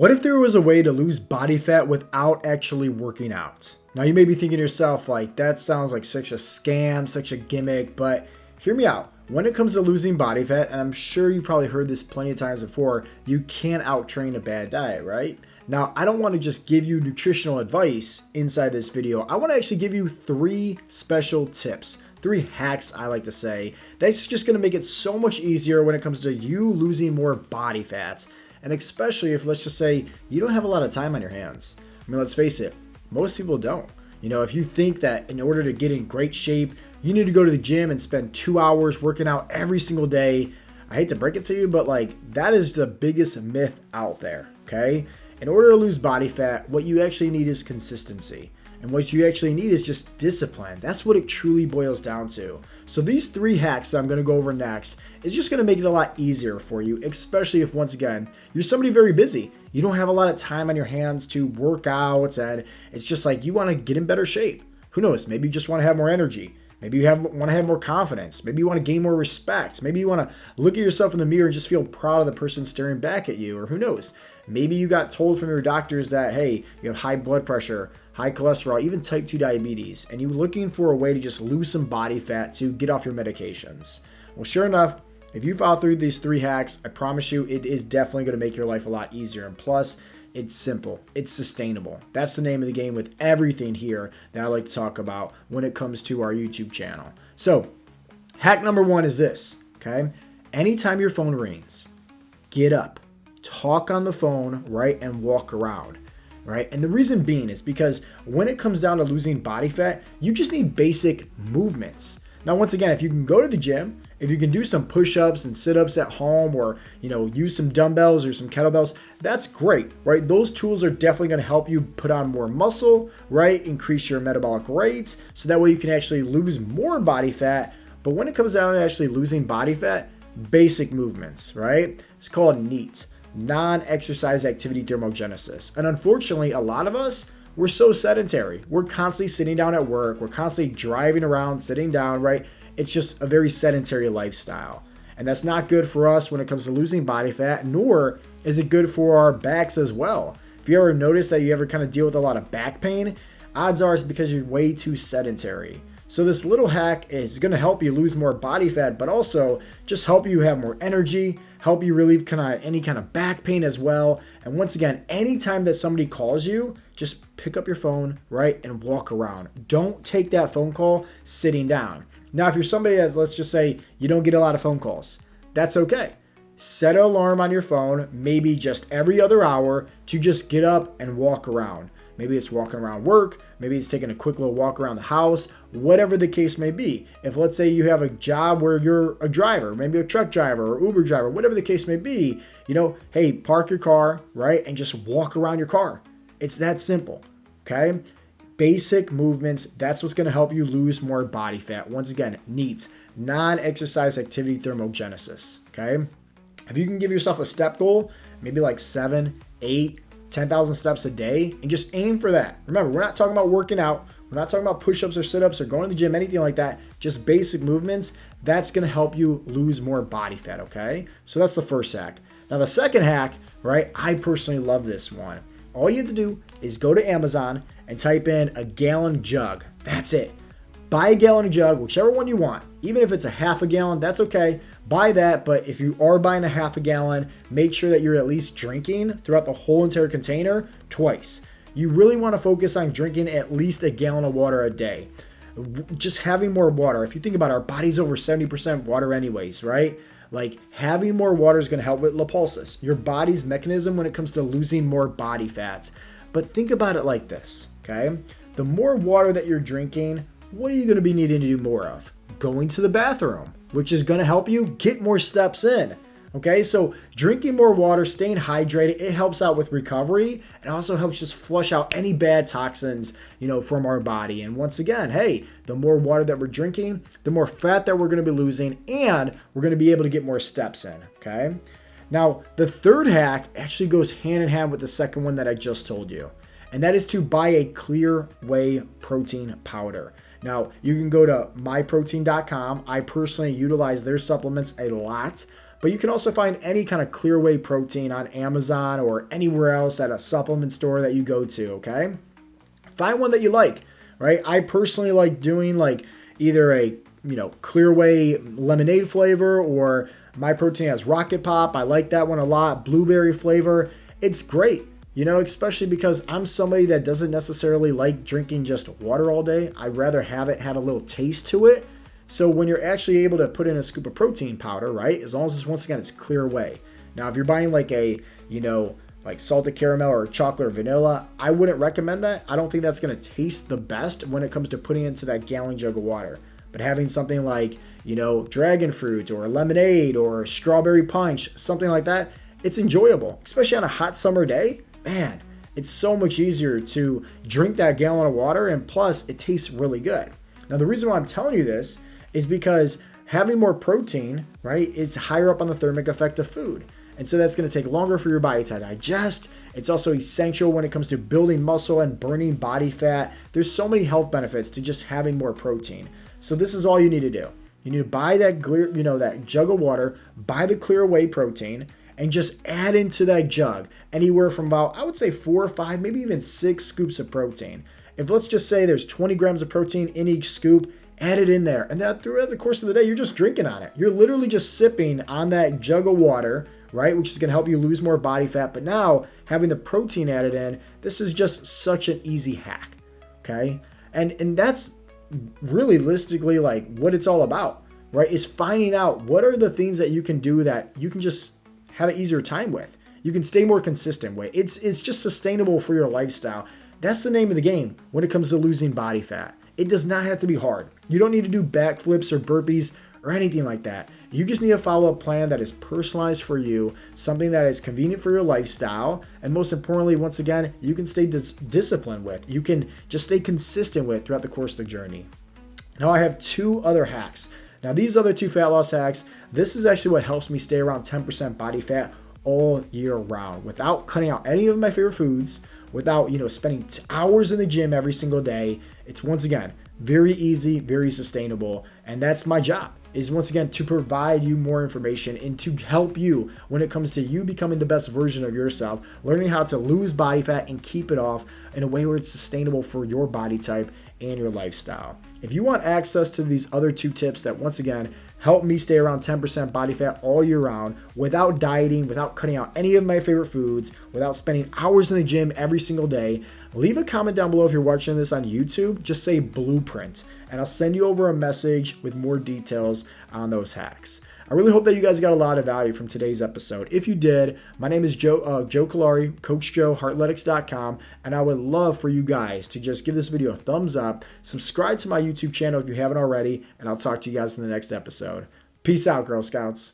What if there was a way to lose body fat without actually working out? Now you may be thinking to yourself, like, that sounds like such a scam, such a gimmick, but hear me out. When it comes to losing body fat, and I'm sure you probably heard this plenty of times before, you can't out-train a bad diet, right? Now, I don't want to just give you nutritional advice inside this video. I want to actually give you 3 special tips, 3 hacks, I like to say. That's just going to make it so much easier when it comes to you losing more body fat. And especially if, let's just say, you don't have a lot of time on your hands. I mean, let's face it, most people don't. You know, if you think that in order to get in great shape, you need to go to the gym and spend 2 hours working out every single day, I hate to break it to you, but like, that is the biggest myth out there, okay? In order to lose body fat, what you actually need is consistency. And what you actually need is just discipline. That's what it truly boils down to. So these 3 hacks that I'm going to go over next is just going to make it a lot easier for you, especially if, once again, you're somebody very busy. You don't have a lot of time on your hands to work out, and it's just like you want to get in better shape. Who knows? Maybe you just want to have more energy. Maybe you want to have more confidence. Maybe you want to gain more respect. Maybe you want to look at yourself in the mirror and just feel proud of the person staring back at you. Or who knows? Maybe you got told from your doctors that, hey, you have high blood pressure, high cholesterol, even type 2 diabetes, and you're looking for a way to just lose some body fat to get off your medications. Well, sure enough, if you follow through these 3 hacks, I promise you it is definitely going to make your life a lot easier. And plus, it's simple. It's sustainable. That's the name of the game with everything here that I like to talk about when it comes to our YouTube channel. So, hack number 1 is this, okay? Anytime your phone rings, get up, talk on the phone, right, and walk around. Right? And the reason being is because when it comes down to losing body fat, you just need basic movements. Now, once again, if you can go to the gym, if you can do some push-ups and sit-ups at home, or, use some dumbbells or some kettlebells, that's great, right? Those tools are definitely going to help you put on more muscle, right? Increase your metabolic rates, so that way you can actually lose more body fat. But when it comes down to actually losing body fat, basic movements, right? It's called NEAT. Non-exercise activity thermogenesis. And unfortunately, a lot of us, we're so sedentary. We're constantly sitting down at work. We're constantly driving around, sitting down, right? It's just a very sedentary lifestyle. And that's not good for us when it comes to losing body fat, nor is it good for our backs as well. If you ever notice that you ever kind of deal with a lot of back pain, odds are it's because you're way too sedentary. So this little hack is going to help you lose more body fat, but also just help you have more energy, help you relieve any kind of back pain as well. And once again, anytime that somebody calls you, just pick up your phone, right, and walk around. Don't take that phone call sitting down. Now, if you're somebody that, let's just say, you don't get a lot of phone calls, that's okay. Set an alarm on your phone, maybe just every other hour, to just get up and walk around. Maybe it's walking around work. Maybe it's taking a quick little walk around the house, whatever the case may be. If, let's say, you have a job where you're a driver, maybe a truck driver or Uber driver, whatever the case may be, hey, park your car, right, and just walk around your car. It's that simple, okay? Basic movements, that's what's going to help you lose more body fat. Once again, NEAT, non-exercise activity thermogenesis, okay? If you can give yourself a step goal, maybe like 7, 8, 10,000 steps a day, and just aim for that. Remember, we're not talking about working out. We're not talking about push-ups or sit-ups or going to the gym, anything like that. Just basic movements. That's going to help you lose more body fat, okay? So that's the first hack. Now, the second hack, right, I personally love this one. All you have to do is go to Amazon and type in a gallon jug. That's it. Buy a gallon jug, whichever one you want. Even if it's a half a gallon, that's okay. Buy that, but if you are buying a half a gallon, make sure that you're at least drinking throughout the whole entire container twice. You really want to focus on drinking at least a gallon of water a day. Just having more water. If you think about it, our body's over 70% water anyways, right? Like, having more water is going to help with lipolysis, your body's mechanism when it comes to losing more body fat. But think about it like this, okay? The more water that you're drinking, what are you going to be needing to do more of? Going to the bathroom, which is going to help you get more steps in. Okay, so drinking more water, staying hydrated, it helps out with recovery. It also helps just flush out any bad toxins, from our body. And once again, hey, the more water that we're drinking, the more fat that we're going to be losing, and we're going to be able to get more steps in. Okay, now the third hack actually goes hand in hand with the second one that I just told you, and that is to buy a clear whey protein powder. Now, you can go to myprotein.com. I personally utilize their supplements a lot. But you can also find any kind of clear whey protein on Amazon or anywhere else at a supplement store that you go to, okay? Find one that you like, right? I personally like doing like either a, clear whey lemonade flavor, or my protein has Rocket Pop. I like that one a lot. Blueberry flavor. It's great, especially because I'm somebody that doesn't necessarily like drinking just water all day. I'd rather have it have a little taste to it. So when you're actually able to put in a scoop of protein powder, right, as long as it's, once again, it's clear whey. Now, if you're buying like a, like salted caramel or chocolate or vanilla, I wouldn't recommend that. I don't think that's going to taste the best when it comes to putting it into that gallon jug of water. But having something like, dragon fruit or lemonade or strawberry punch, something like that, it's enjoyable, especially on a hot summer day. Man, it's so much easier to drink that gallon of water, and plus it tastes really good. Now, the reason why I'm telling you this is because having more protein, right, is higher up on the thermic effect of food. And so that's going to take longer for your body to digest. It's also essential when it comes to building muscle and burning body fat. There's so many health benefits to just having more protein. So this is all you need to do. You need to buy that clear, that jug of water, buy the clear whey protein, and just add into that jug anywhere from about, I would say 4 or 5, maybe even 6 scoops of protein. If let's just say there's 20 grams of protein in each scoop, add it in there. And that throughout the course of the day, you're just drinking on it. You're literally just sipping on that jug of water, right? Which is going to help you lose more body fat. But now having the protein added in, this is just such an easy hack. Okay. And that's realistically like what it's all about, right? Is finding out what are the things that you can do that you can just have an easier time with. You can stay more consistent with. It's just sustainable for your lifestyle. That's the name of the game when it comes to losing body fat. It does not have to be hard. You don't need to do backflips or burpees or anything like that. You just need to follow a plan that is personalized for you, something that is convenient for your lifestyle, and most importantly, once again, you can stay disciplined with. You can just stay consistent with throughout the course of the journey. Now, I have 2 other hacks. Now, these other 2 fat loss hacks, this is actually what helps me stay around 10% body fat all year round without cutting out any of my favorite foods, without, spending hours in the gym every single day. It's, once again, very easy, very sustainable, and that's my job, is once again to provide you more information and to help you when it comes to you becoming the best version of yourself, learning how to lose body fat and keep it off in a way where it's sustainable for your body type and your lifestyle. If you want access to these other 2 tips that, once again, help me stay around 10% body fat all year round without dieting, without cutting out any of my favorite foods, without spending hours in the gym every single day, leave a comment down below if you're watching this on YouTube. Just say blueprint, and I'll send you over a message with more details on those hacks. I really hope that you guys got a lot of value from today's episode. If you did, my name is Joe Callari, Coach Joe, Heartletics.com, and I would love for you guys to just give this video a thumbs up, subscribe to my YouTube channel if you haven't already, and I'll talk to you guys in the next episode. Peace out, Girl Scouts.